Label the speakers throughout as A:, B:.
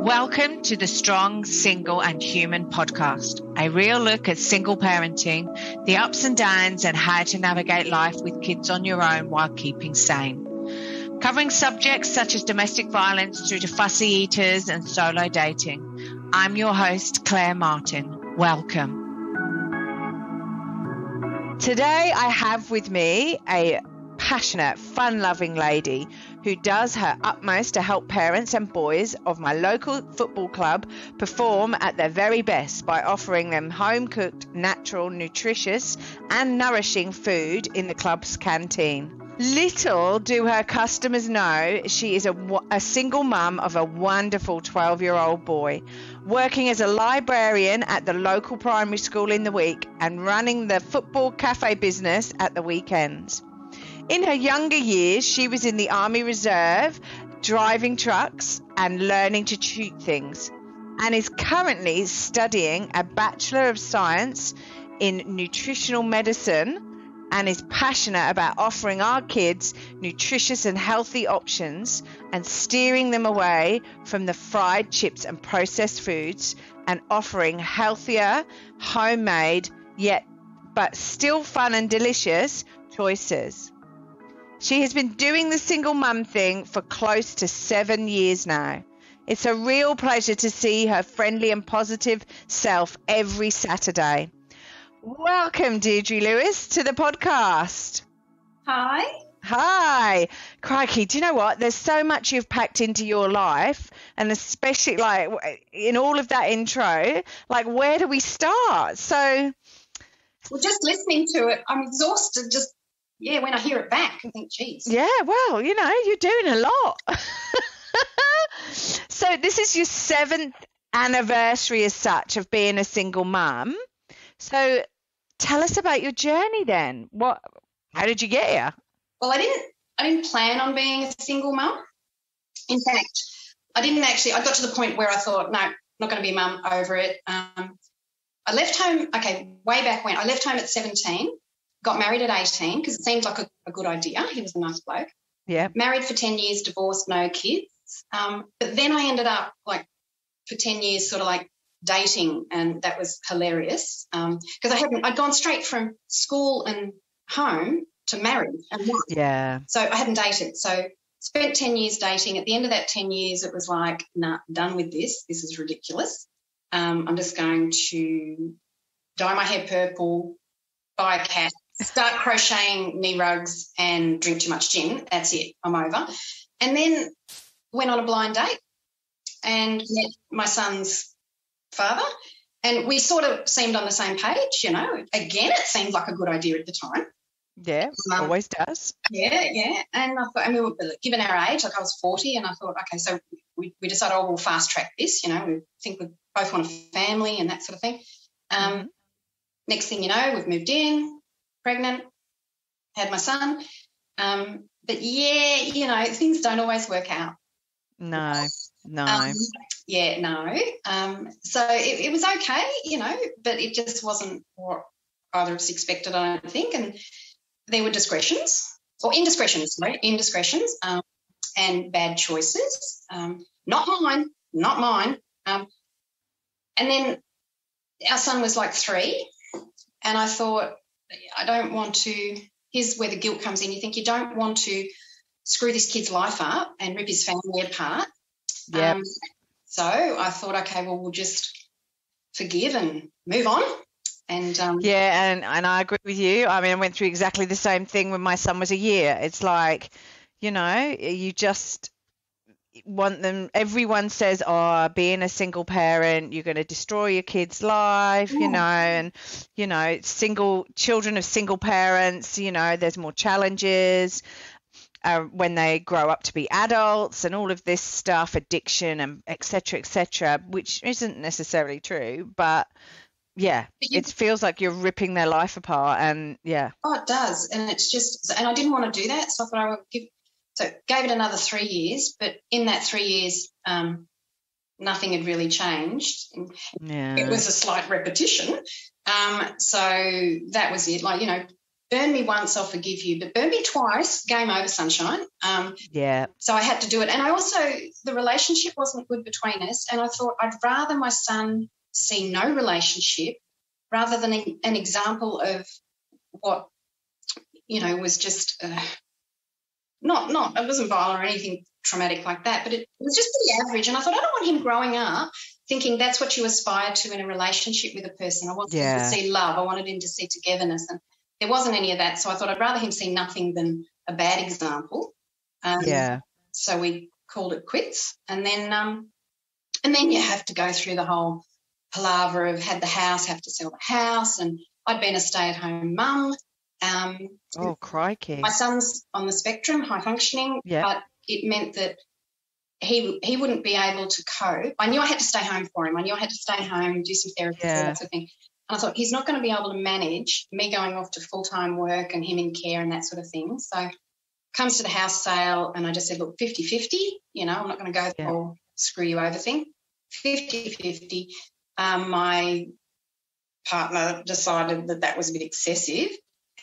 A: Welcome to the Strong, Single and Human podcast, a real look at single parenting, the ups and downs and how to navigate life with kids on your own while keeping sane. Covering subjects such as domestic violence through to fussy eaters and solo dating. I'm your host, Claire Martin. Welcome. Today I have with me a passionate, fun-loving lady who does her utmost to help parents and boys of my local football club perform at their very best by offering them home-cooked, natural, nutritious and nourishing food in the club's canteen. Little do her customers know she is a single mum of a wonderful 12-year-old boy, working as a librarian at the local primary school in the week and running the football cafe business at the weekends. In her younger years, she was in the Army Reserve, driving trucks and learning to shoot things, and is currently studying a Bachelor of Science in Nutritional Medicine and is passionate about offering our kids nutritious and healthy options and steering them away from the fried chips and processed foods and offering healthier, homemade, but still fun and delicious choices. She has been doing the single mum thing for close to 7 years now. It's a real pleasure to see her friendly and positive self every Saturday. Welcome, Deidre Lewis, to the podcast.
B: Hi.
A: Hi. Crikey, do you know what? There's so much you've packed into your life, and especially like in all of that intro, like where do we start? So,
B: well, just listening to it, I'm exhausted just when I hear it back, I think, geez.
A: Yeah, well, you know, you're doing a lot. So this is your 7th anniversary as such of being a single mum. So tell us about your journey then. How did you get here?
B: Well, I didn't plan on being a single mum. In fact, I got to the point where I thought, no, I'm not going to be a mum, over it. I left home, way back when. I left home at 17. Got married at 18 because it seemed like a good idea. He was a nice bloke.
A: Yeah.
B: Married for 10 years, divorced, no kids. But then I ended up for 10 years sort of dating, and that was hilarious because I'd gone straight from school and home to married and work.
A: Yeah.
B: So I hadn't dated. So spent 10 years dating. At the end of that 10 years, it was like, nah, done with this. This is ridiculous. I'm just going to dye my hair purple, buy a cat, start crocheting knee rugs and drink too much gin. That's it. I'm over. And then went on a blind date and met my son's father, and we sort of seemed on the same page, you know. Again, it seemed like a good idea at the time.
A: Yeah, always does.
B: Yeah. And I thought, we were given our age, I was 40, and I thought, okay, so we decided, we'll fast track this, you know. We think we both want a family and that sort of thing. Next thing you know, we've moved in, pregnant, had my son. But yeah, you know, things don't always work out.
A: No.
B: So it was okay, you know, but it just wasn't what either of us expected, I don't think. And there were indiscretions, and bad choices. Not mine. And then our son was 3, and I thought, I don't want to, here's where the guilt comes in. You think you don't want to screw this kid's life up and rip his family apart.
A: Yeah.
B: So I thought, okay, well, we'll just forgive and move on. And
A: and I agree with you. I mean, I went through exactly the same thing when my son was a year. It's like, you know, you just want them. Everyone says, being a single parent, you're going to destroy your kid's life, you know, and, you know, children of single parents, you know, there's more challenges when they grow up to be adults and all of this stuff, addiction and et cetera, which isn't necessarily true, but yeah, it feels like you're ripping their life apart, and yeah.
B: Oh, it does, and it's just, and I didn't want to do that, so I thought I would gave it another 3 years, but in that 3 years, nothing had really changed.
A: Yeah.
B: It was a slight repetition. So that was it. burn me once, I'll forgive you, but burn me twice, game over, sunshine. So I had to do it. And I also, the relationship wasn't good between us, and I thought I'd rather my son see no relationship rather than an example of what, was just not it wasn't violent or anything traumatic like that, but it was just the average. And I thought, I don't want him growing up thinking that's what you aspire to in a relationship with a person. I wanted him to see love. I wanted him to see togetherness, and there wasn't any of that. So I thought I'd rather him see nothing than a bad example. So we called it quits, and then you have to go through the whole palaver of have to sell the house, and I'd been a stay-at-home mum.
A: Oh, crikey!
B: My son's on the spectrum, high functioning, but it meant that he wouldn't be able to cope. I knew I had to stay home for him. I knew I had to stay home, do some therapy, that sort of thing. And I thought he's not going to be able to manage me going off to full-time work and him in care and that sort of thing. So comes to the house sale, and I just said, look, 50-50, I'm not going to go the whole screw you over thing. 50-50. My partner decided that was a bit excessive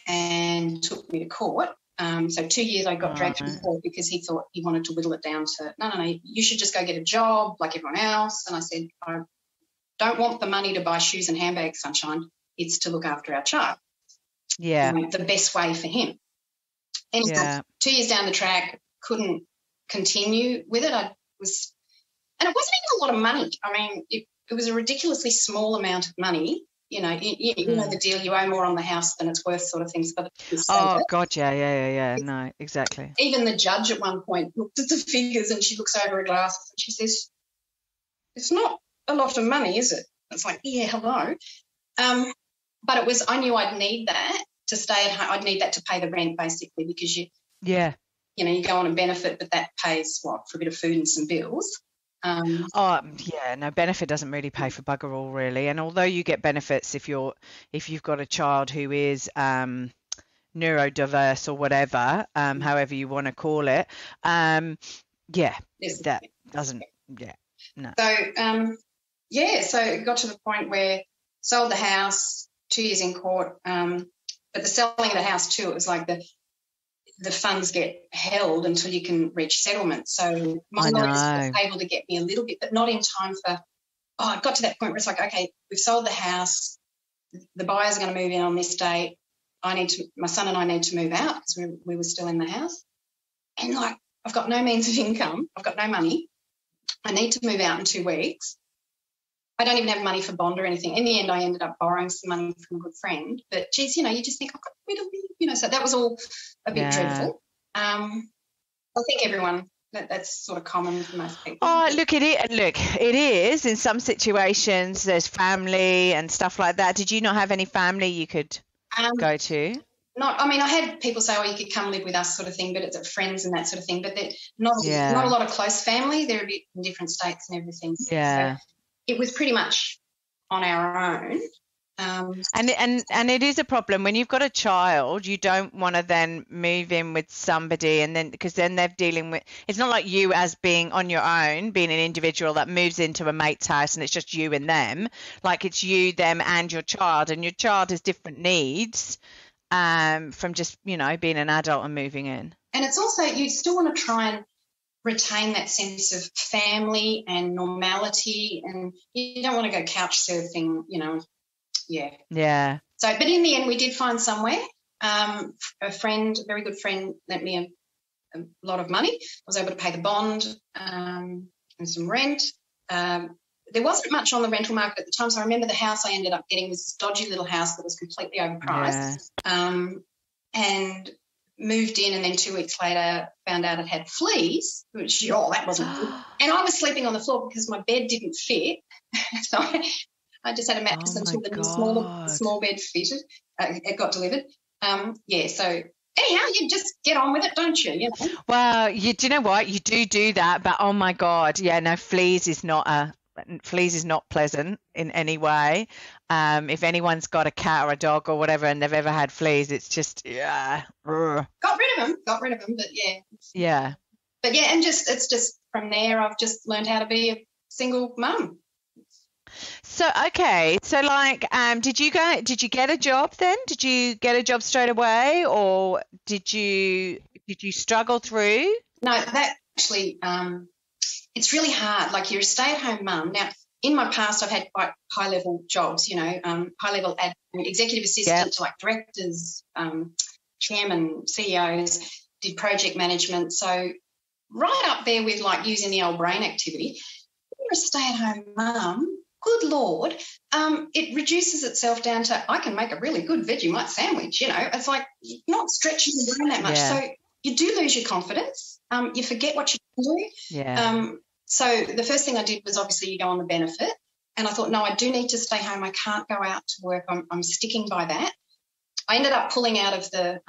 B: and took me to court. So 2 years I got dragged to court because he thought he wanted to whittle it down to, no, you should just go get a job like everyone else. And I said, I don't want the money to buy shoes and handbags, sunshine. It's to look after our child.
A: Yeah.
B: The best way for him. And 2 years down the track, couldn't continue with it. And it wasn't even a lot of money. I mean, it was a ridiculously small amount of money. You know the deal, you owe more on the house than it's worth sort of things. But
A: God, yeah. No, exactly.
B: Even the judge at one point looked at the figures and she looks over her glasses and she says, it's not a lot of money, is it? It's like, yeah, hello. But it was, I knew I'd need that to stay at home. I'd need that to pay the rent basically because you go on a benefit, but that pays for a bit of food and some bills.
A: Benefit doesn't really pay for bugger all really, and although you get benefits if you've got a child who is neurodiverse or whatever, however you want to call it, that doesn't no.
B: So it got to the point where sold the house, 2 years in court, but the selling of the house too, it was like the funds get held until you can reach settlement. So my lawyer was able to get me a little bit, but not in time for, I got to that point where it's like, okay, we've sold the house, the buyers are going to move in on this date. My son and I need to move out because we were still in the house. And like, I've got no means of income. I've got no money. I need to move out in 2 weeks. I don't even have money for bond or anything. In the end, I ended up borrowing some money from a good friend. But, geez, you just think, I've got rid of it. So that was all a bit dreadful. I think everyone, that's sort of common for most people.
A: Oh, it is. In some situations, there's family and stuff like that. Did you not have any family you could go to?
B: I had people say, you could come live with us sort of thing, but it's friends and that sort of thing. But not a lot of close family. They're a bit in different states and everything.
A: Yeah.
B: So it was pretty much on our own.
A: And it is a problem when you've got a child. You don't want to then move in with somebody, and then because then they're dealing with. It's not like you as being on your own, being an individual that moves into a mate's house and it's just you and them. Like it's you, them, and your child has different needs from just being an adult and moving in. And
B: it's also you still want to try and retain that sense of family and normality, and you don't want to go couch surfing,
A: Yeah.
B: So, but in the end, we did find somewhere. A very good friend, lent me a lot of money. I was able to pay the bond and some rent. There wasn't much on the rental market at the time, so I remember the house I ended up getting was this dodgy little house that was completely overpriced. And moved in, and then 2 weeks later found out it had fleas, which, that wasn't good. And I was sleeping on the floor because my bed didn't fit. So I just had a mattress until the small bed fitted. It got delivered. So anyhow, you just get on with it, don't you?
A: Well, do you know what? You do that, but oh my God, fleas is not pleasant in any way. If anyone's got a cat or a dog or whatever and they've ever had fleas, it's just
B: Got rid of them, but
A: yeah.
B: But and it's just from there I've just learned how to be a single mum.
A: So okay, so like, did you get a job then? Did you get a job straight away, or did you struggle through?
B: No, that actually, it's really hard. Like, you're a stay-at-home mum. Now, in my past, I've had quite high-level jobs, high-level executive assistant to like directors, chairman, CEOs, did project management. So right up there with like using the old brain activity. When you're a stay-at-home mum, good Lord, it reduces itself down to, I can make a really good Vegemite sandwich, It's like you're not stretching the brain that much.
A: Yeah.
B: So you do lose your confidence. You forget what you can do.
A: Yeah.
B: So the first thing I did was obviously you go on the benefit, and I thought, no, I do need to stay home. I can't go out to work. I'm sticking by that. I ended up pulling out of the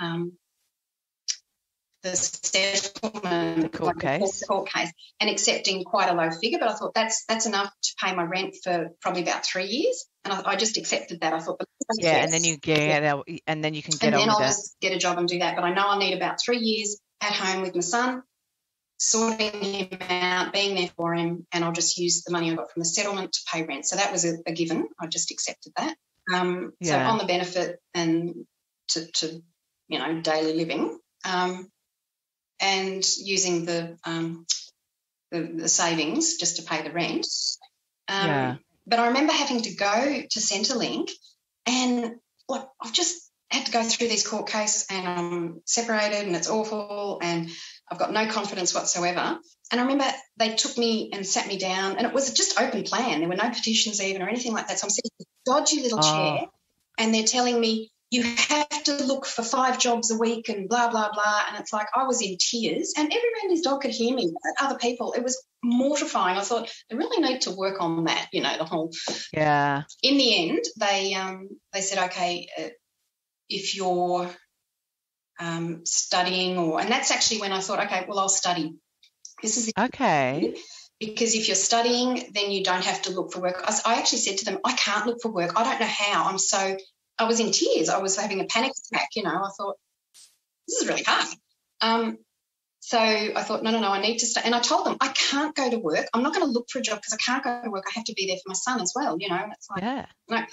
B: settlement,
A: The court case.
B: court case, and accepting quite a low figure. But I thought that's enough to pay my rent for probably about 3 years, and I just accepted that. I thought,
A: Yeah, and then you get out, and then you can get
B: and
A: on
B: then
A: with
B: I'll
A: it.
B: just get a job and do that. But I know I'll need about 3 years at home with my son, sorting him out, being there for him, and I'll just use the money I got from the settlement to pay rent. So that was a given. I just accepted that. So on the benefit and to daily living, and using the savings just to pay the rent. But I remember having to go to Centrelink, and I've just had to go through this court case, and I'm separated, and it's awful, and I've got no confidence whatsoever. And I remember they took me and sat me down, and it was just open plan. There were no petitions even or anything like that. So I'm sitting in this dodgy little chair, and they're telling me, you have to look for 5 jobs a week and blah, blah, blah. And it's like I was in tears, and every man and his dog could hear me, other people. It was mortifying. I thought, they really need to work on that, the whole.
A: Yeah.
B: In the end, they said, okay, if you're studying, and that's actually when I thought, okay, well, I'll study. This is
A: okay.
B: Because if you're studying, then you don't have to look for work. I actually said to them, I can't look for work. I don't know how. I was in tears. I was having a panic attack, I thought, this is really hard. So I thought, no, I need to stay. And I told them, I can't go to work. I'm not going to look for a job because I can't go to work. I have to be there for my son as well, And it's like, no.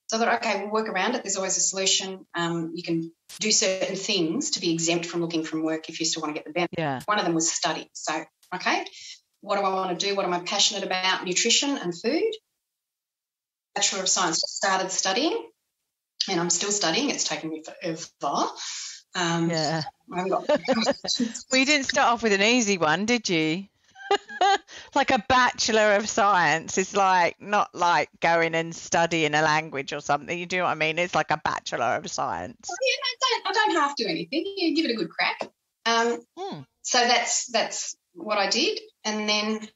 B: So I thought, okay, we'll work around it. There's always a solution. You can do certain things to be exempt from looking from work if you still want to get the benefit.
A: Yeah.
B: One of them was study. So, okay, what do I want to do? What am I passionate about? Nutrition and food. Bachelor of Science. I started studying, and I'm still studying. It's taken me forever.
A: Yeah.
B: I haven't got.
A: Well, you didn't start off with an easy one, did you? Like a Bachelor of Science is like not like going and studying a language or something. You do know what I mean? It's like a Bachelor of Science.
B: Well, yeah, I don't have to do anything. You give it a good crack. So that's what I did, and then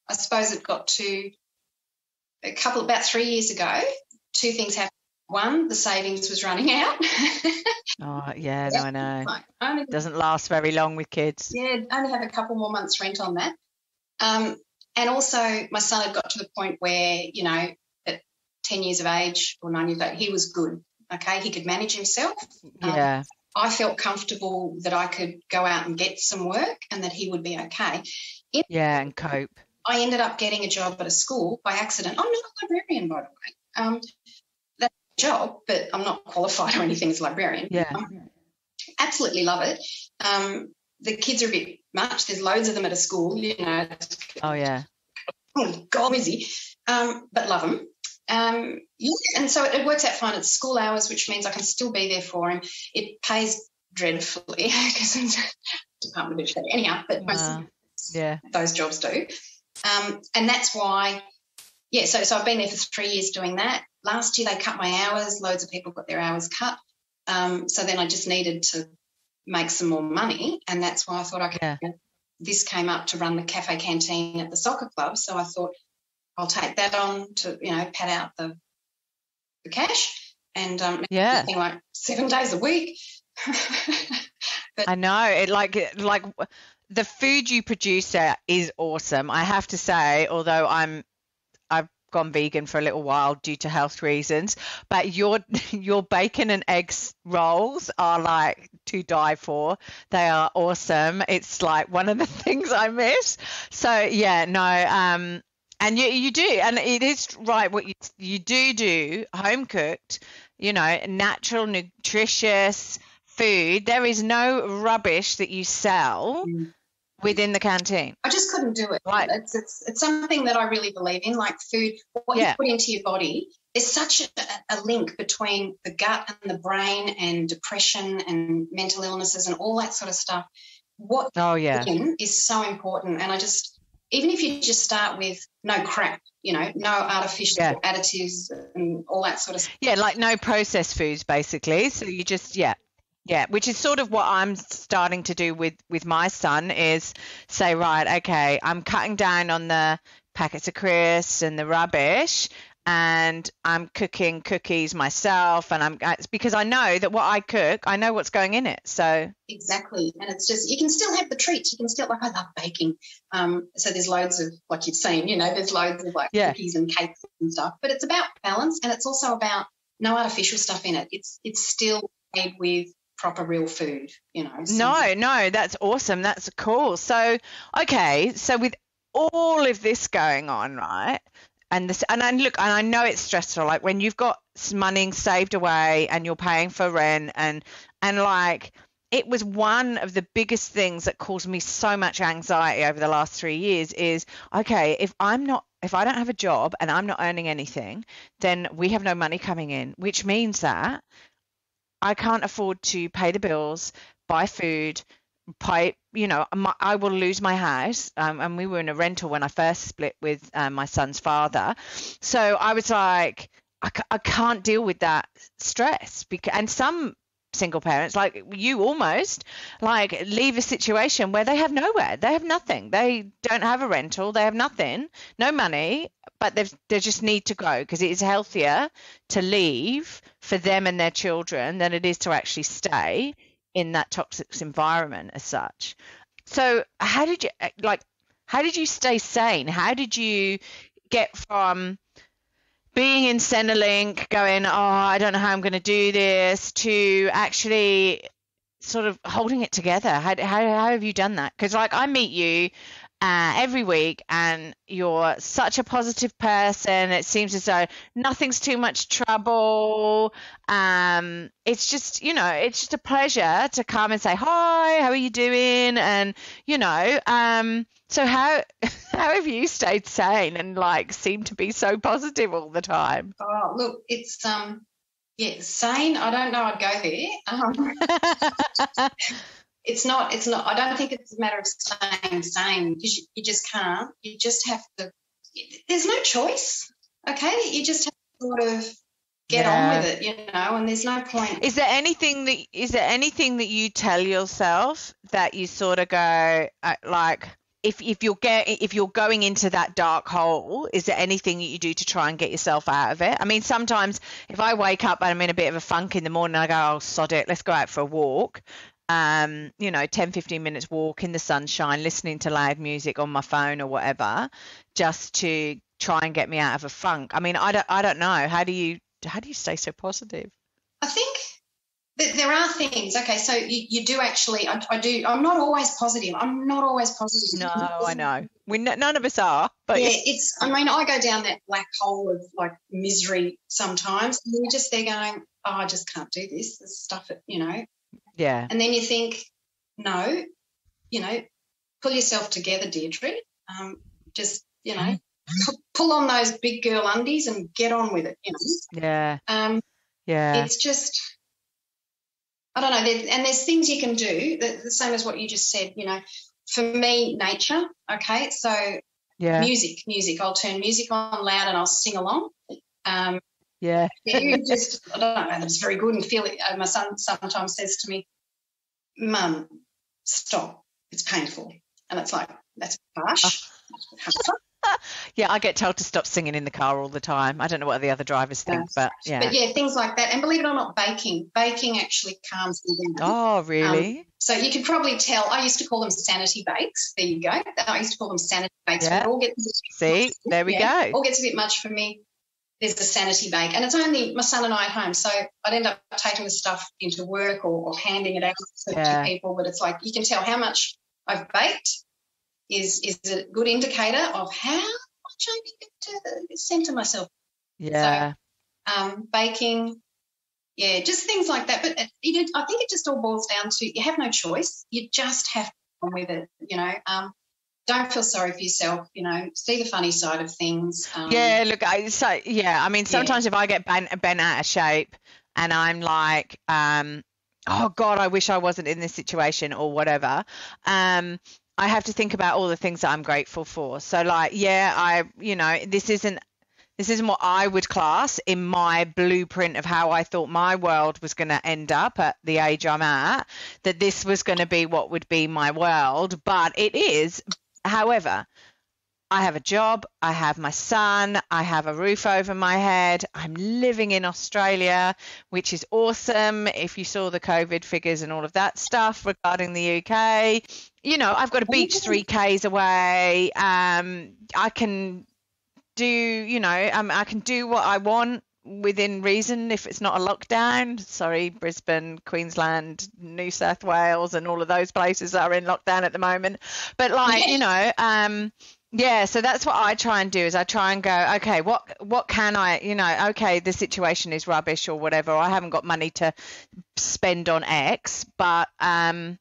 B: I suppose it got to about 3 years ago. 2 things happened. One, the savings was running out.
A: Oh, yeah, no, I know.
B: Like,
A: doesn't last very long with kids.
B: Yeah, only have a couple more months rent on that. And also my son had got to the point where, at 10 years of age or 9 years of age, he was good, okay? He could manage himself.
A: Yeah.
B: I felt comfortable that I could go out and get some work and that he would be okay.
A: And cope.
B: I ended up getting a job at a school by accident. I'm not a librarian, by the way. That's a job, but I'm not qualified or anything as a librarian.
A: Yeah.
B: Absolutely love it. The kids are a bit much. There's loads of them at a school,
A: Oh, yeah.
B: Oh, God, busy. But love them. And so it works out fine. It's school hours, which means I can still be there for him. It pays dreadfully because it's Department of Education. Anyhow, but those jobs do. And that's why, so I've been there for 3 years doing that. Last year they cut my hours. Loads of people got their hours cut. So then I just needed to make some more money, and that's why I thought, this came up to run the cafe canteen at the soccer club. So I thought I'll take that on to, pad out the cash and like 7 days a week. But
A: I know it like the food you produce there is awesome. I have to say, although I've gone vegan for a little while due to health reasons, but your bacon and eggs rolls are like to die for. They are awesome. It's like one of the things I miss. So And you do, and it is right what you do home cooked, natural, nutritious food. There is no rubbish that you sell within the canteen.
B: I just couldn't do it.
A: Right.
B: It's something that I really believe in, like food, what you put into your body. There's such a link between the gut and the brain and depression and mental illnesses and all that sort of stuff. What is so important. And even if you just start with no crap, no artificial additives and all that sort of stuff.
A: Yeah, like no processed foods, basically. So you just, which is sort of what I'm starting to do with my son is say, right, okay, I'm cutting down on the packets of crisps and the rubbish, and I'm cooking cookies myself, and it's because I know that what I cook, I know what's going in it. So
B: exactly, and it's just you can still have the treats. You can still I love baking. So there's loads of like you've seen, there's loads of cookies and cakes and stuff. But it's about balance, and it's also about no artificial stuff in it. It's still made with proper real food.
A: No, that's awesome. That's cool. So okay, so with all of this going on, right? And I know it's stressful, like when you've got money saved away and you're paying for rent and like it was one of the biggest things that caused me so much anxiety over the last 3 years is, okay, if I don't have a job and I'm not earning anything, then we have no money coming in, which means that I can't afford to pay the bills, buy food, I will lose my house, and we were in a rental when I first split with my son's father. So I was like, I can't deal with that stress, and some single parents like you almost like leave a situation where they have nowhere, they have nothing, they don't have a rental, they have nothing, no money, but they just need to go because it is healthier to leave for them and their children than it is to actually stay in that toxic environment as such. So how did you stay sane? How did you get from being in Centrelink going, I don't know how I'm going to do this, to actually sort of holding it together? How have you done that? Because I meet you every week and you're such a positive person. It seems as though nothing's too much trouble. It's just, it's just a pleasure to come and say, hi, how are you doing? And, so how have you stayed sane and seem to be so positive all the time?
B: Oh, look, it's, sane. I don't know I'd go there. It's not, I don't think it's a matter of staying sane because you just can't. You just have to, there's no choice, okay? You just have to sort of get on with it, and there's no point.
A: Is there anything that you tell yourself that you sort of go, if you're going into that dark hole, is there anything that you do to try and get yourself out of it? I mean, sometimes if I wake up and I'm in a bit of a funk in the morning, I go, sod it, let's go out for a walk. 10-15 minutes walk in the sunshine, listening to loud music on my phone or whatever, just to try and get me out of a funk. I mean, I don't know. How do you stay so positive?
B: I think that there are things. Okay, so you do actually. I do. I'm not always positive. No,
A: I know. None of us are. But
B: it's. I mean, I go down that black hole of misery sometimes. And you're just there going, I just can't do this. This stuff,
A: Yeah.
B: And then you think, no, pull yourself together, Deidre. Just, pull on those big girl undies and get on with it,
A: Yeah.
B: It's just, I don't know. And there's things you can do, the same as what you just said, for me, nature. Okay. So music. I'll turn music on loud and I'll sing along. You just, I don't know, it's very good and feel it. My son sometimes says to me, Mum, stop, it's painful. And it's like, that's harsh.
A: Yeah, I get told to stop singing in the car all the time. I don't know what the other drivers think, but yeah.
B: But yeah, things like that. And believe it or not, baking actually calms me down.
A: Oh, really?
B: So you could probably tell, I used to call them sanity bakes. There you go. I used to call them sanity bakes.
A: Yeah. See, there we go.
B: All gets a bit much for me. There's the sanity bake, and it's only my son and I at home, so I'd end up taking the stuff into work or handing it out to people, but it's like you can tell how much I've baked is a good indicator of how to centre myself.
A: Yeah.
B: So, baking, yeah, just things like that. But I think it just all boils down to you have no choice. You just have to go on with it. Don't feel sorry for yourself, see the funny side of things.
A: Yeah, look, I mean, sometimes if I get bent out of shape and I'm like, oh God, I wish I wasn't in this situation or whatever, I have to think about all the things that I'm grateful for. So like, yeah, this isn't what I would class in my blueprint of how I thought my world was going to end up at the age I'm at, that this was going to be what would be my world, but it is. However, I have a job, I have my son, I have a roof over my head, I'm living in Australia, which is awesome. If you saw the COVID figures and all of that stuff regarding the UK, I've got a beach 3Ks away. I can do, I can do what I want within reason if it's not a lockdown. Sorry, Brisbane, Queensland, New South Wales and all of those places are in lockdown at the moment. But like, yeah, so that's what I try and do is I try and go, okay, what can I, okay, the situation is rubbish or whatever. I haven't got money to spend on X, but I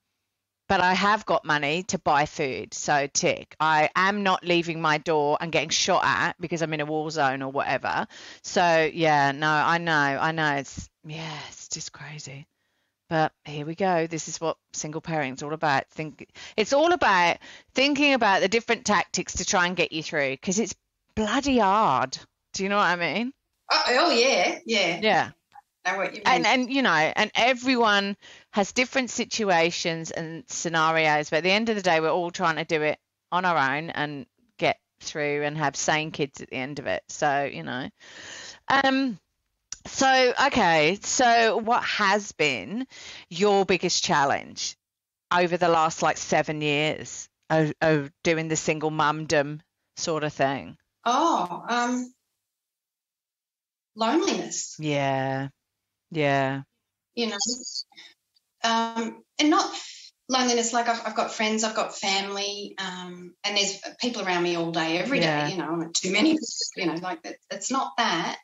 A: have got money to buy food. So tick. I am not leaving my door and getting shot at because I'm in a war zone or whatever. So yeah, no, I know. It's just crazy. But here we go. This is what single parenting's all about. It's all about thinking about the different tactics to try and get you through because it's bloody hard. Do you know what I mean?
B: Oh yeah.
A: Yeah.
B: I know what you mean.
A: And everyone has different situations and scenarios, but at the end of the day, we're all trying to do it on our own and get through and have sane kids at the end of it. So, So what has been your biggest challenge over the last 7 years of doing the single mumdom sort of thing?
B: Loneliness.
A: Yeah.
B: And not loneliness like I've got friends, I've got family, and there's people around me all day, every day, too many, like that. It's not that.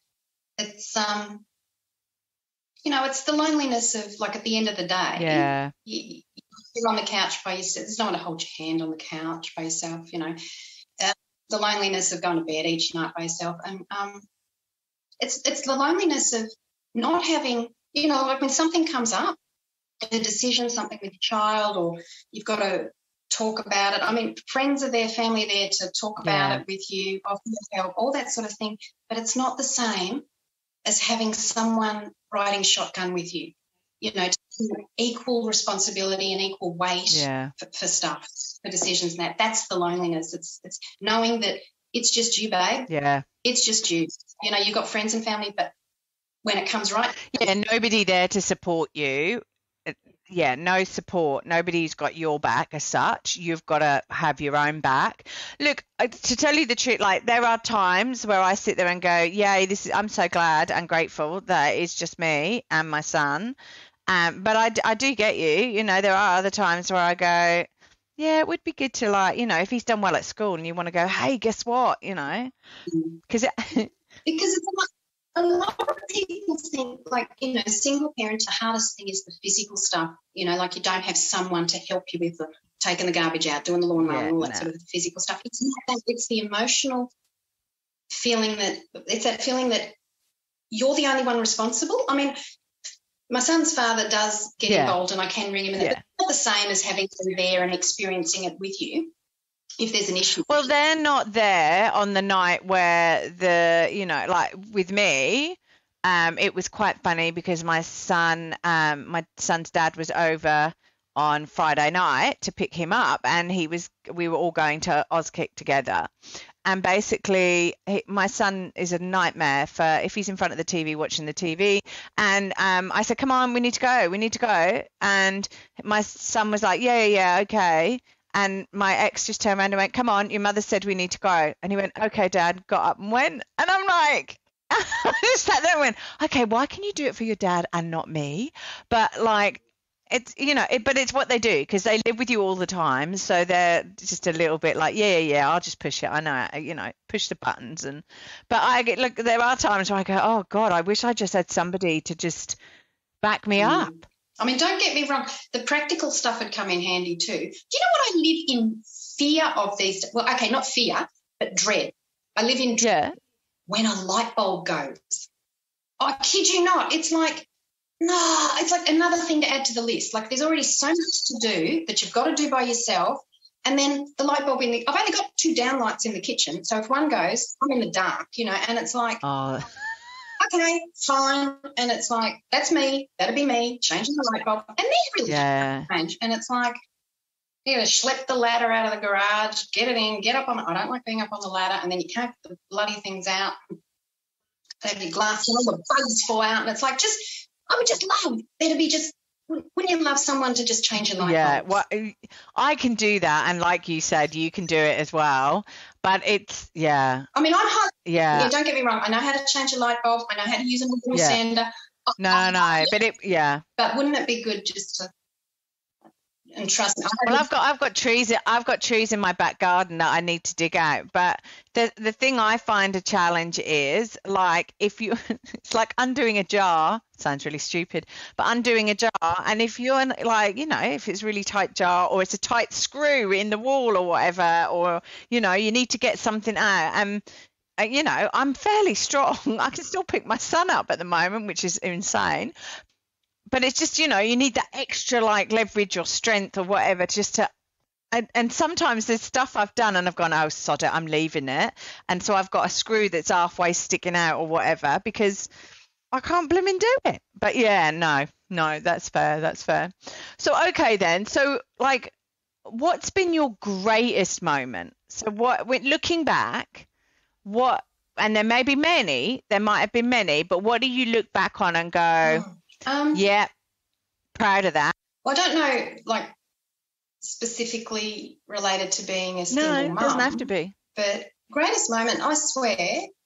B: It's it's the loneliness of at the end of the day.
A: Yeah.
B: You're on the couch by yourself. There's no one to hold your hand on the couch by yourself. The loneliness of going to bed each night by yourself, and it's the loneliness of not having, when something comes up, a decision, something with your child, or you've got to talk about it. I mean, friends are there, family are there to talk about it with you, offer help, all that sort of thing. But it's not the same as having someone riding shotgun with you, equal responsibility and equal weight for stuff, for decisions. And that's the loneliness. It's knowing that it's just you, babe.
A: Yeah.
B: It's just you. You've got friends and family, but when it comes right.
A: Yeah, nobody there to support you. Yeah, no support. Nobody's got your back as such. You've got to have your own back. Look, to tell you the truth, there are times where I sit there and go, yay, I'm so glad and grateful that it's just me and my son. But I do get you. There are other times where I go, yeah, it would be good to if he's done well at school and you want to go, hey, guess what,
B: because it's a lot of people think single parent, the hardest thing is the physical stuff, you don't have someone to help you with taking the garbage out, doing the lawn mowing, all that sort of physical stuff. It's not that, it's the emotional feeling that you're the only one responsible. I mean, my son's father does get involved and I can ring him in that, but it's not the same as having them there and experiencing it with you. If there's an issue.
A: Well, they're not there on the night where with me, it was quite funny because my son's dad was over on Friday night to pick him up and we were all going to Auskick together. And basically, my son is a nightmare for if he's in front of the TV watching the TV. And I said, come on, we need to go. And my son was like, yeah, okay. And my ex just turned around and went, come on, your mother said we need to go. And he went, okay, Dad, got up and went. And I'm like, I just sat there and went, okay, why can you do it for your dad and not me? But it's, but it's what they do because they live with you all the time. So they're just a little bit like, yeah, I'll just push it. I know, push the buttons. But look, there are times where I go, oh God, I wish I just had somebody to just back me up.
B: I mean, don't get me wrong. The practical stuff would come in handy too. Do you know what I live in fear of these? Well, okay, not fear, but dread. I live in dread when a light bulb goes. I kid you not. It's like, no, it's like another thing to add to the list. Like there's already so much to do that you've got to do by yourself. And then the light bulb I've only got 2 downlights in the kitchen. So if one goes, I'm in the dark, and it's like, okay, fine. And it's like, that's me. That'll be me changing the light bulb. And they're really strange. And it's like, schlep the ladder out of the garage, get it in, get up on it. I don't like being up on the ladder. And then you can't get the bloody things out. Have your glass and all the bugs fall out. And it's like, I would just love there to be wouldn't you love someone to just change your light bulb?
A: Yeah, well, I can do that. And like you said, you can do it as well. But it's,
B: I mean, I'm hard. Yeah, don't get me wrong. I know how to change a light bulb. I know how to use a little sander.
A: No, but
B: But wouldn't it be good just to, and trust me.
A: Well, I've got trees. I've got trees in my back garden that I need to dig out. But the thing I find a challenge is like it's like undoing a jar. Sounds really stupid, but undoing a jar. And if you're like, if it's really tight jar or it's a tight screw in the wall or whatever, or you need to get something out. And I'm fairly strong. I can still pick my son up at the moment, which is insane. But it's just, you need that extra like leverage or strength or whatever just to, and sometimes there's stuff I've done and I've gone, oh, sod it, I'm leaving it. And so I've got a screw that's halfway sticking out or whatever because I can't blooming do it. But yeah, no, that's fair. So, okay then. So like, what's been your greatest moment? So looking back, and there may be many, there might have been many, but what do you look back on and go, yeah, proud of that?
B: Well, I don't know, like specifically related to being a single mum.
A: No, it doesn't have to be.
B: But greatest moment, I swear,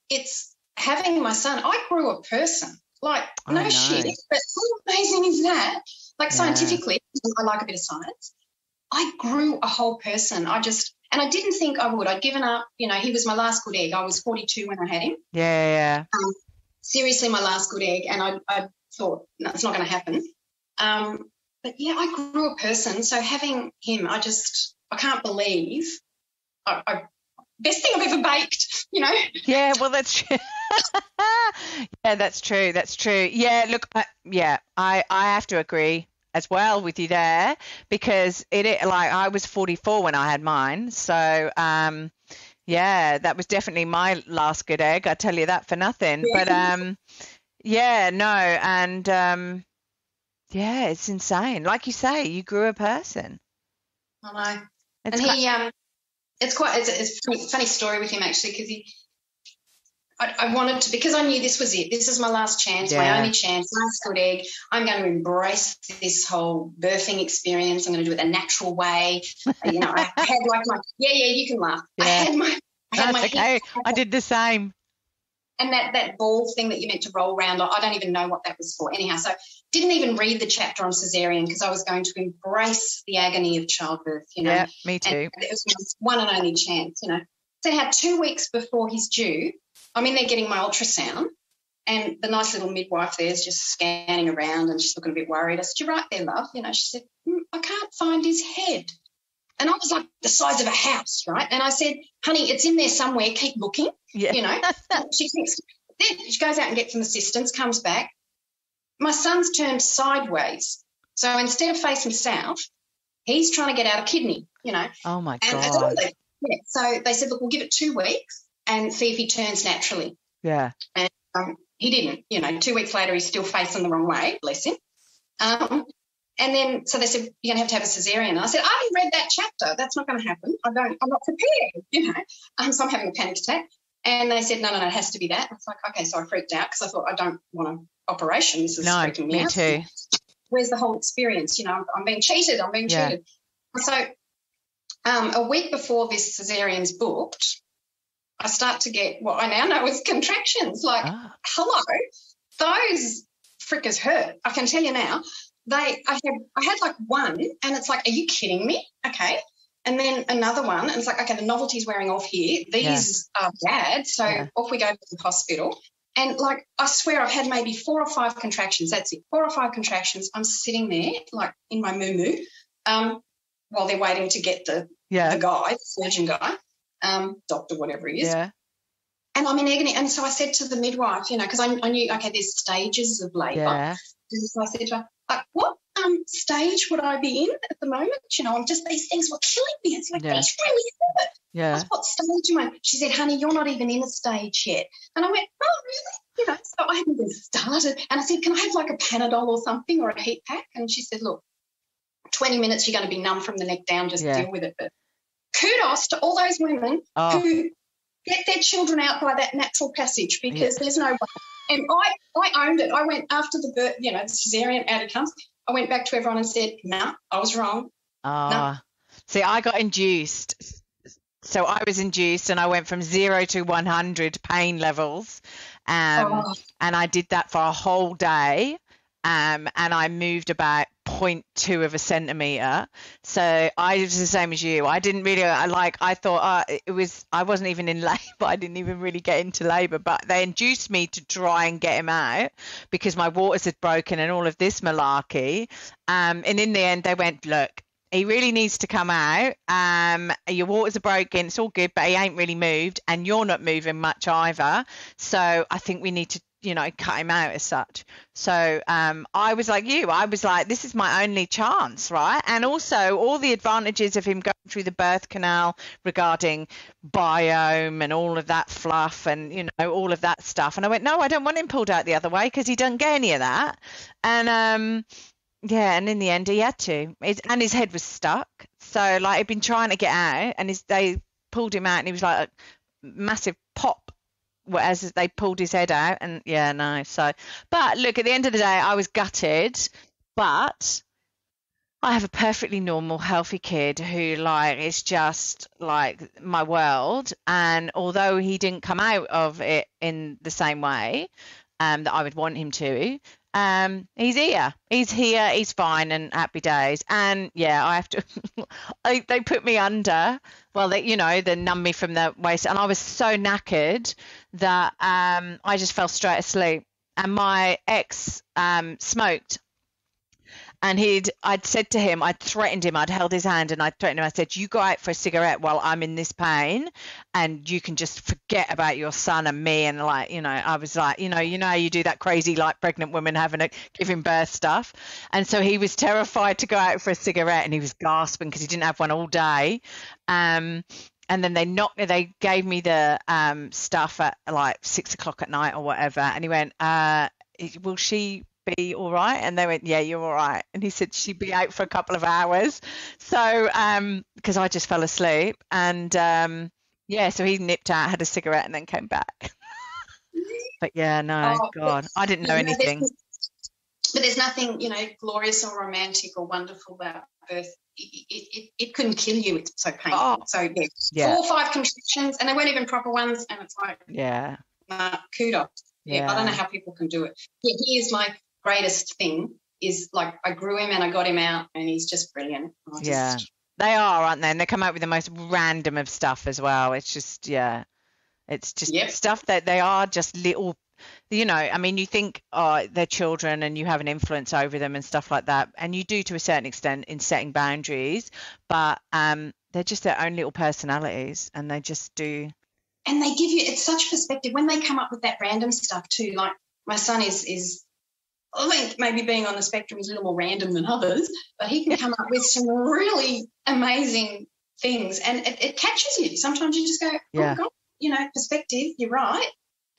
B: it's having my son. I grew a person. Like, no shit. But how amazing is that? Like scientifically, I like a bit of science. I grew a whole person. And I didn't think I would. I'd given up. He was my last good egg. I was 42 when I had him.
A: Yeah.
B: Seriously, my last good egg. And I thought, no, it's not going to happen. But yeah, I grew a person. So having him, I can't believe best thing I've ever baked,
A: Yeah, well, that's true. Yeah, that's true. Yeah, look, I have to agree as well with you there because I was 44 when I had mine. So, yeah, that was definitely my last good egg. I tell you that for nothing. But, yeah, no. And, yeah, it's insane. Like you say, you grew a person.
B: I know. It's a funny story with him actually because I wanted to, because I knew this was it. This is my last chance, my only chance, last good egg. I'm going to embrace this whole birthing experience. I'm going to do it the natural way. I had like you can laugh. Yeah.
A: I did the same.
B: And that ball thing that you meant to roll around, I don't even know what that was for. Anyhow, so didn't even read the chapter on cesarean because I was going to embrace the agony of childbirth,
A: Yeah, me too.
B: And it was my one and only chance, So how 2 weeks before he's due, I'm in there getting my ultrasound and the nice little midwife there is just scanning around and she's looking a bit worried. I said, "You're right there, love." She said, "I can't find his head." And I was like the size of a house, right? And I said, "Honey, it's in there somewhere. Keep looking." Yeah. Then she goes out and gets some assistance, comes back. My son's turned sideways. So instead of facing south, he's trying to get out a kidney,
A: Oh, my God.
B: And that's all so they said, "Look, we'll give it 2 weeks and see if he turns naturally."
A: Yeah.
B: And he didn't. 2 weeks later, he's still facing the wrong way, bless him. And then, so they said, "You're going to have a cesarean." And I said, "I already read that chapter. That's not going to happen. I'm not prepared, So I'm having a panic attack. And they said, no, it has to be that." I was like, okay. So I freaked out because I thought, I don't want an operation. This is freaking me out.
A: Too.
B: Where's the whole experience? I'm being cheated. Cheated. So a week before this cesarean's booked, I start to get what I now know as contractions. Like, hello, those frickers hurt. I can tell you now. I had like one, and it's like, are you kidding me? Okay. And then another one, and it's like, okay, the novelty's wearing off here. These are bad. So off we go to the hospital. And like, I swear I've had maybe 4 or 5 contractions. That's it. 4 or 5 contractions. I'm sitting there like in my moo-moo while they're waiting to get the guy, the surgeon guy, doctor, whatever he is.
A: Yeah.
B: And I'm in agony. And so I said to the midwife, because I knew, okay, there's stages of labour.
A: Yeah.
B: And so I said to her, like, what stage would I be in at the moment? I'm just, these things were killing me. It's like, these really hurt.
A: Yeah.
B: I was, what stage am I? She said, honey, you're not even in a stage yet. And I went, oh, really? So I hadn't even started. And I said, can I have like a Panadol or something or a heat pack? And she said, look, 20 minutes, you're going to be numb from the neck down, just deal with it. But kudos to all those women who get their children out by that natural passage, because there's no way. And I owned it. I went after the birth, the cesarean, out it comes. I went back to everyone and said, no, I was wrong. No.
A: See, I got induced. So I was induced and I went from 0 to 100 pain levels. And I did that for a whole day. And I moved about 0.2 of a centimetre. So I was the same as you. I didn't really, I thought I wasn't even in labour. I didn't even really get into labour, but they induced me to try and get him out because my waters had broken and all of this malarkey. And in the end, they went, look, he really needs to come out. Your waters are broken. It's all good, but he ain't really moved and you're not moving much either. So I think we need to, cut him out as such. So I was like you. I was like, this is my only chance, right? And also all the advantages of him going through the birth canal regarding biome and all of that fluff and, all of that stuff. And I went, no, I don't want him pulled out the other way because he doesn't get any of that. And and in the end he had to. And his head was stuck. So like he'd been trying to get out and they pulled him out and he was like a massive pop as they pulled his head out. And but look, at the end of the day I was gutted, but I have a perfectly normal healthy kid who is just like my world. And although he didn't come out of it in the same way that I would want him to, he's here, he's fine and happy days. And I have to they put me under, they numb me from the waist, and I was so knackered that I just fell straight asleep. And my ex smoked, and I'd said to him, I'd threatened him, I'd held his hand and I'd threatened him. I said, you go out for a cigarette while I'm in this pain and you can just forget about your son and me. And I was like, how you do that crazy, pregnant woman giving birth stuff. And so he was terrified to go out for a cigarette and he was gasping because he didn't have one all day. And then they gave me the stuff at 6 o'clock at night or whatever. And he went, will she be all right? And they went, yeah, you're all right. And he said she'd be out for a couple of hours. So because I just fell asleep. And so he nipped out, had a cigarette and then came back. But God, I didn't know anything.
B: But there's nothing, glorious or romantic or wonderful about birth. It couldn't kill you. It's so painful. So 4 or 5 contractions, and they weren't even proper ones. And it's like, kudos. I don't know how people can do it. Here's my greatest thing is I grew him and I got him out, and he's just brilliant.
A: They are, aren't they? And they come out with the most random of stuff as well. It's just it's just stuff that they are just little. You think they're children and you have an influence over them and stuff like that, and you do to a certain extent in setting boundaries, but they're just their own little personalities, and they just do.
B: And they give you, it's such perspective when they come up with that random stuff too. Like my son is I think maybe being on the spectrum is a little more random than others, but he can come up with some really amazing things, and it catches you. Sometimes you just go, oh God, perspective, you're right.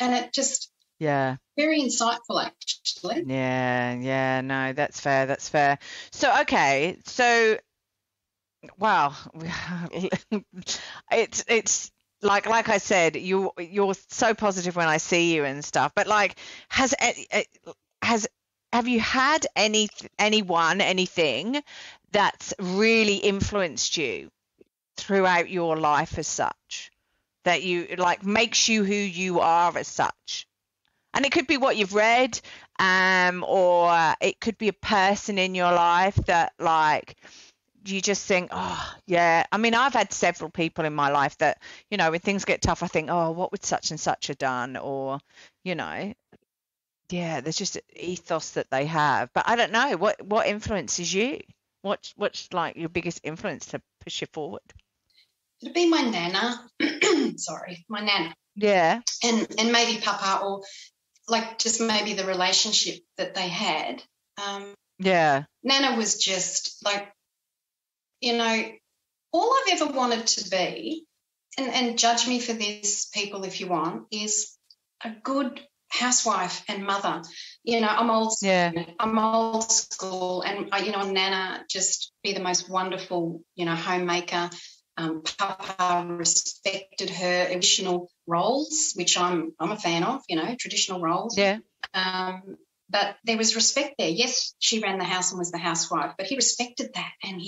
B: And it just, very insightful actually.
A: No, that's fair. So, okay. So, wow. it's like I said, you're so positive when I see you and stuff, but have you had anything that's really influenced you throughout your life as such, that you makes you who you are as such? And it could be what you've read, or it could be a person in your life that like you just think, oh yeah. I mean, I've had several people in my life that, you know, when things get tough, I think, oh, what would such and such have done? Or, you know, yeah, there's just an ethos that they have. But I don't know, what influences you? What's like your biggest influence to push you forward?
B: It'd be my nana. Sorry, my nana.
A: Yeah.
B: And maybe papa, or like just maybe the relationship that they had.
A: Yeah.
B: Nana was just like, you know, all I've ever wanted to be, and judge me for this, people, if you want, is a good housewife and mother. You know, I'm old school,
A: Yeah.
B: I'm old school, and you know, Nana just be the most wonderful, you know, homemaker. Papa respected her traditional roles, which I'm a fan of, you know, traditional roles.
A: Yeah.
B: But there was respect there. Yes, she ran the house and was the housewife, but he respected that, and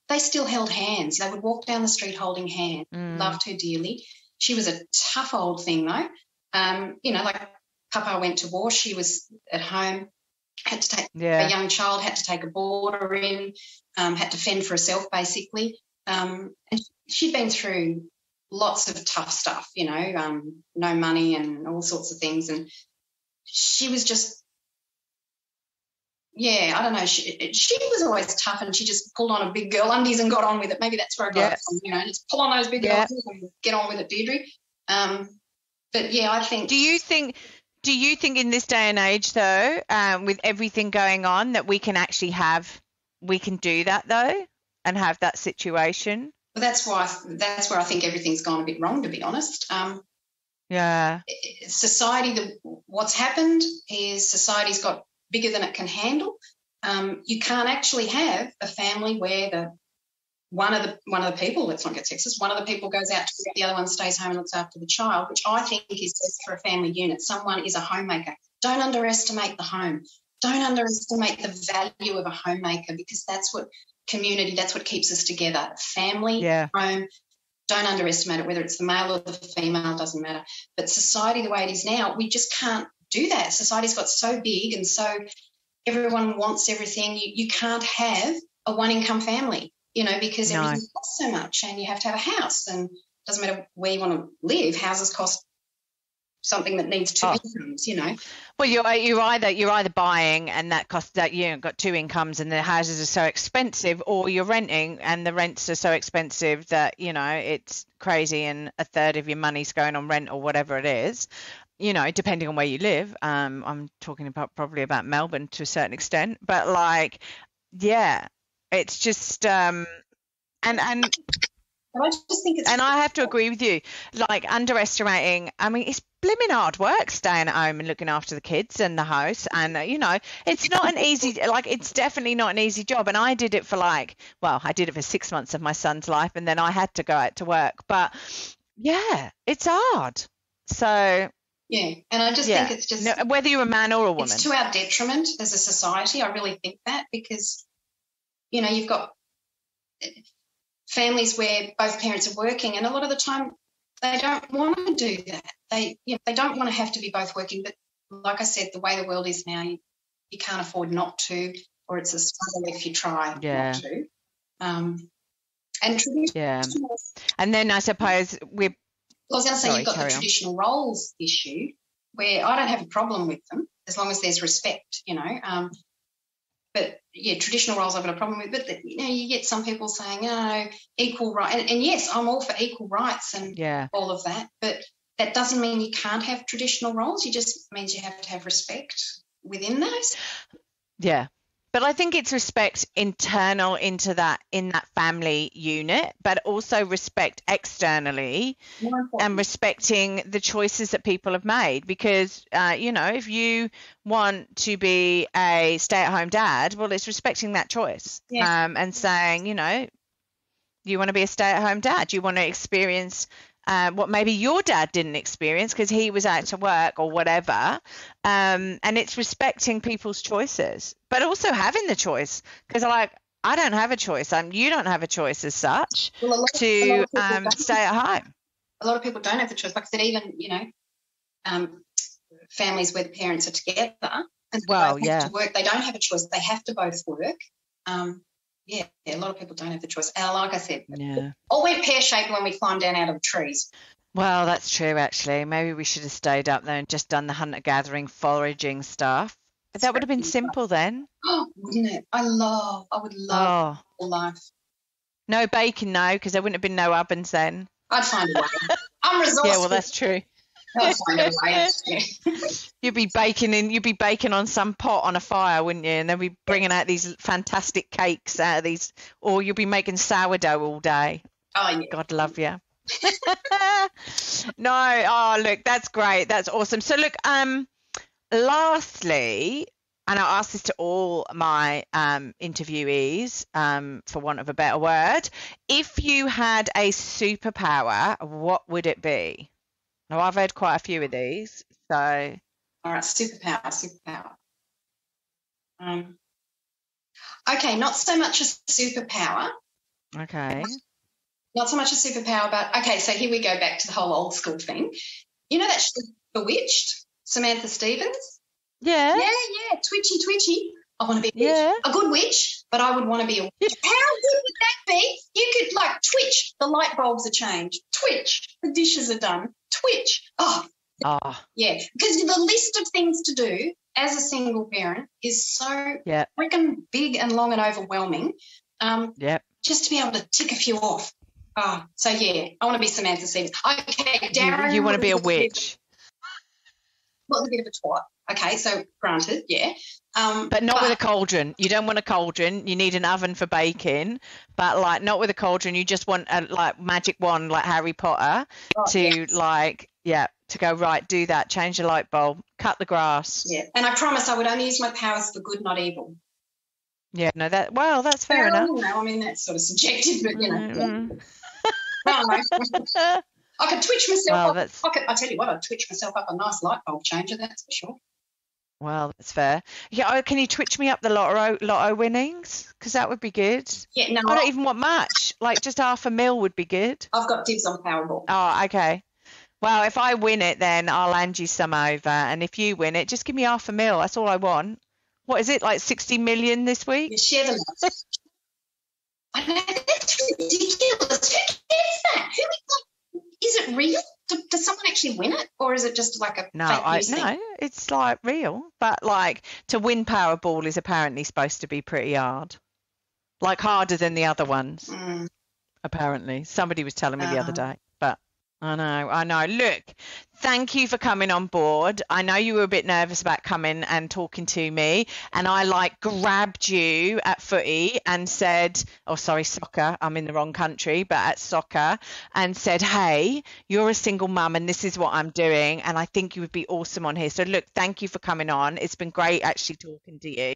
B: they still held hands. They would walk down the street holding hands. Loved her dearly. She was a tough old thing, though. You know, like Papa went to war, she was at home, had to take a young child, had to take a boarder in, had to fend for herself, basically. And she'd been through lots of tough stuff, you know, no money and all sorts of things. And she was just, yeah, I don't know. She was always tough, and she just pulled on a big girl undies and got on with it. Maybe that's where I got it from, you know, just pull on those big girl undies and get on with it, Deidre. But yeah, I think.
A: Do you think in this day and age, though, with everything going on, that we can do that though, and have that situation?
B: Well, that's where I think everything's gone a bit wrong, to be honest.
A: Yeah.
B: Society, what's happened is society's got bigger than it can handle. You can't actually have a family where one of the people, let's not get sexist, one of the people goes out to work, the other one stays home and looks after the child, which I think is best for a family unit. Someone is a homemaker. Don't underestimate the home. Don't underestimate the value of a homemaker, because that's what community, that's what keeps us together. Family, home, don't underestimate it, whether it's the male or the female, doesn't matter. But society, the way it is now, we just can't do that. Society's got so big, and so everyone wants everything. You can't have a one-income family, you know, because everything costs so much, and you have to have a house, and it doesn't matter where you want to live. Houses cost something that needs two incomes, you know.
A: Well, you're either buying, and that costs that, you know, got two incomes, and the houses are so expensive, or you're renting and the rents are so expensive that, you know, it's crazy, and a third of your money's going on rent or whatever it is, you know, depending on where you live. I'm talking probably about Melbourne to a certain extent, but like, yeah, it's just and
B: I just think it's,
A: and I have to agree with you, like underestimating. I mean, it's blimmin' hard work staying at home and looking after the kids and the house, and you know, it's not an easy, like, it's definitely not an easy job. And I did it for I did it for 6 months of my son's life, and then I had to go out to work. But yeah, it's hard. So
B: yeah, and I just think it's just
A: whether you're a man or a woman,
B: it's to our detriment as a society. I really think that, because, you know, you've got families where both parents are working, and a lot of the time they don't want to do that. They don't want to have to be both working. But like I said, the way the world is now, you can't afford not to, or it's a struggle if you try not to. And
A: and then I suppose I
B: was going to say, you've got the traditional roles issue, where I don't have a problem with them as long as there's respect, you know. But yeah, traditional roles I've got a problem with. But you know, you get some people saying, "Oh, equal right," and yes, I'm all for equal rights and all of that. But that doesn't mean you can't have traditional roles. It just means you have to have respect within those.
A: Yeah. But I think it's respect internal in that family unit, but also respect externally, and respecting the choices that people have made. Because, you know, if you want to be a stay-at-home dad, well, it's respecting that choice, and saying, you know, you want to be a stay-at-home dad. You want to experience what maybe your dad didn't experience because he was out to work or whatever. And it's respecting people's choices, but also having the choice, because I don't have a choice. You don't have a choice as such to stay at home.
B: A lot of people don't have the choice. Like I said, even, you know, families where the parents are together and they
A: Well,
B: both have to work. They don't have a choice. They have to both work. A lot of people don't have the choice. And like I said, or we're pear-shaped when we climb down out of the trees.
A: Well, that's true, actually. Maybe we should have stayed up there and just done the hunter-gathering, foraging stuff. But that would have been simple then.
B: Oh, wouldn't it? I would love life.
A: No baking, no, because there wouldn't have been no ovens then.
B: I'd find a way. I'm resourceful.
A: Yeah, well, that's true.
B: I'll find a way.
A: You'd be baking on some pot on a fire, wouldn't you? And they'll be bringing out these fantastic cakes out of these, or you'll be making sourdough all day.
B: Oh, yeah.
A: God love you. No, look, that's great. That's awesome. So look, lastly, and I ask this to all my interviewees, for want of a better word, if you had a superpower, what would it be? Now, I've heard quite a few of these, so.
B: All right, superpower. Okay, not so much a superpower.
A: Okay.
B: Not so much a superpower, but okay, so here we go back to the whole old school thing. You know that show Bewitched, Samantha Stevens?
A: Yeah.
B: Yeah, twitchy. I want to be a good witch, but I would want to be a witch. How good would that be? You could, like, twitch, the light bulbs are changed. Twitch, the dishes are done. Twitch. Oh. Yeah, because the list of things to do as a single parent is so freaking big and long and overwhelming. Just to be able to tick a few off. So I want to be Samantha Stevens. Okay, Darren.
A: You want to be a witch.
B: Well, a bit of a twat. Okay, so granted,
A: but not with a cauldron. You don't want a cauldron. You need an oven for baking, but like not with a cauldron. You just want a like magic wand, like Harry Potter, to go right. Do that. Change the light bulb. Cut the grass.
B: Yeah, and I promise I would only use my powers for good, not evil.
A: Yeah, no, that's fair enough.
B: I mean, that's sort of subjective, but you know. I could twitch myself up. I tell you what, I'd twitch myself up a nice light bulb changer, that's for sure.
A: Well, that's fair. Yeah, can you twitch me up the lotto winnings? Because that would be good.
B: Yeah, no.
A: I don't even want much. Like just $500,000 would be good.
B: I've got dibs on Powerball.
A: Oh, okay. Well, if I win it, then I'll hand you some over. And if you win it, just give me $500,000. That's all I want. What is it, like 60 million this week?
B: You share them. I know, that's ridiculous. Who gets that? Is it real? Does someone actually win it, or is it just like a fake news thing?
A: No, it's like real. But like to win Powerball is apparently supposed to be pretty hard, like harder than the other ones. Apparently, somebody was telling me the other day. But I know. Look, thank you for coming on board. I know you were a bit nervous about coming and talking to me, and I grabbed you at footy and said, soccer, I'm in the wrong country, but at soccer, and said, hey, you're a single mum and this is what I'm doing, and I think you would be awesome on here. So look, thank you for coming on. It's been great actually talking to you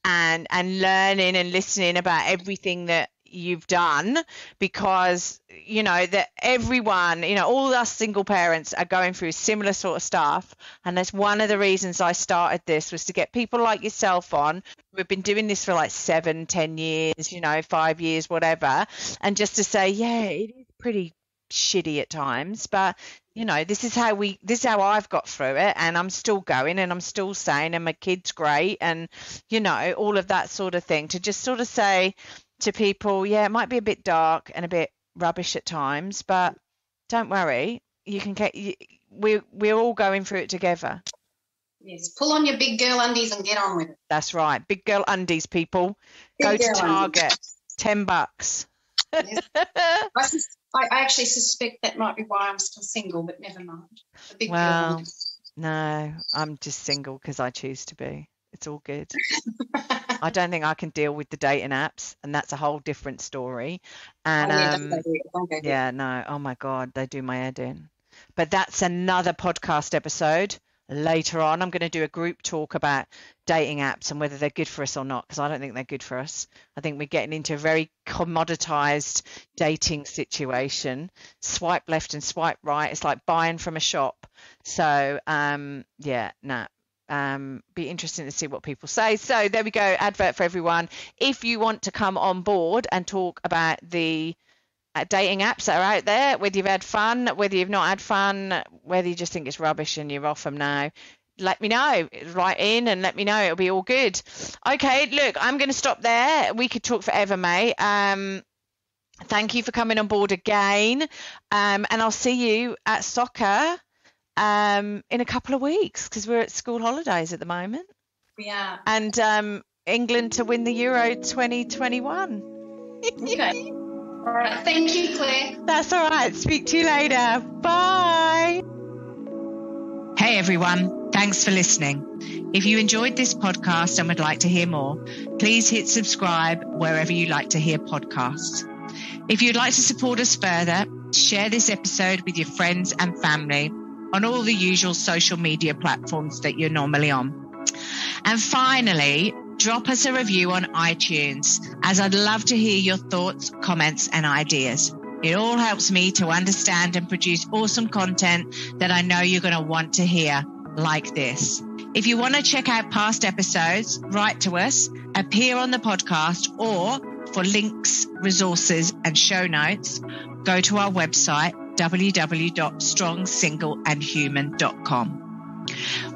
A: and learning and listening about everything that you've done, because that everyone, all us single parents are going through similar sort of stuff, and that's one of the reasons I started this, was to get people like yourself on. We've been doing this for like 7-10 years, 5 years, whatever, and just to say, it is pretty shitty at times, but this is how I've got through it, and I'm still going and I'm still sane, and my kid's great, and all of that sort of thing, to just sort of say to people, it might be a bit dark and a bit rubbish at times, but don't worry, you can we're all going through it together.
B: Yes, pull on your big girl undies and get on with it. That's
A: right, big girl undies, people. Go to Target, $10.
B: Yes. I actually suspect that might be why I'm still single, but never mind.
A: Well, no, I'm just single because I choose to be. It's all good. I don't think I can deal with the dating apps, and that's a whole different story. And oh my God, they do my head in. But that's another podcast episode. Later on, I'm going to do a group talk about dating apps and whether they're good for us or not, because I don't think they're good for us. I think we're getting into a very commoditized dating situation. Swipe left and swipe right. It's like buying from a shop. So, be interesting to see what people say. So there we go, advert for everyone. If you want to come on board and talk about the dating apps that are out there, whether you've had fun, whether you've not had fun, whether you just think it's rubbish and you're off them now. Let me know. Write in and let me know. It'll be all good. Okay, look, I'm going to stop there. We could talk forever, mate. Thank you for coming on board again. And I'll see you at soccer in a couple of weeks, because we're at school holidays at the moment.
B: We are.
A: And England to win the Euro 2021.
B: Okay. All right. Thank you, Claire.
A: That's all right. Speak to you later. Bye. Hey, everyone. Thanks for listening. If you enjoyed this podcast and would like to hear more, please hit subscribe wherever you like to hear podcasts. If you'd like to support us further, share this episode with your friends and family on all the usual social media platforms that you're normally on. And finally, drop us a review on iTunes, as I'd love to hear your thoughts, comments, and ideas. It all helps me to understand and produce awesome content that I know you're going to want to hear, like this. If you want to check out past episodes, write to us, appear on the podcast, or for links, resources, and show notes, go to our website, www.strongsingleandhuman.com.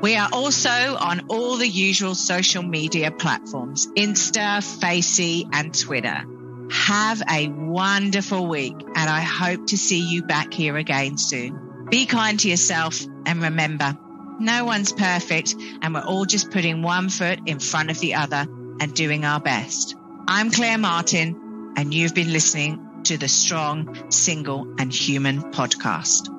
A: We are also on all the usual social media platforms, Insta, Facey, and Twitter. Have a wonderful week, and I hope to see you back here again soon. Be kind to yourself, and remember, no one's perfect, and we're all just putting one foot in front of the other and doing our best. I'm Claire Martin, and you've been listening to the Strong, Single, and Human podcast.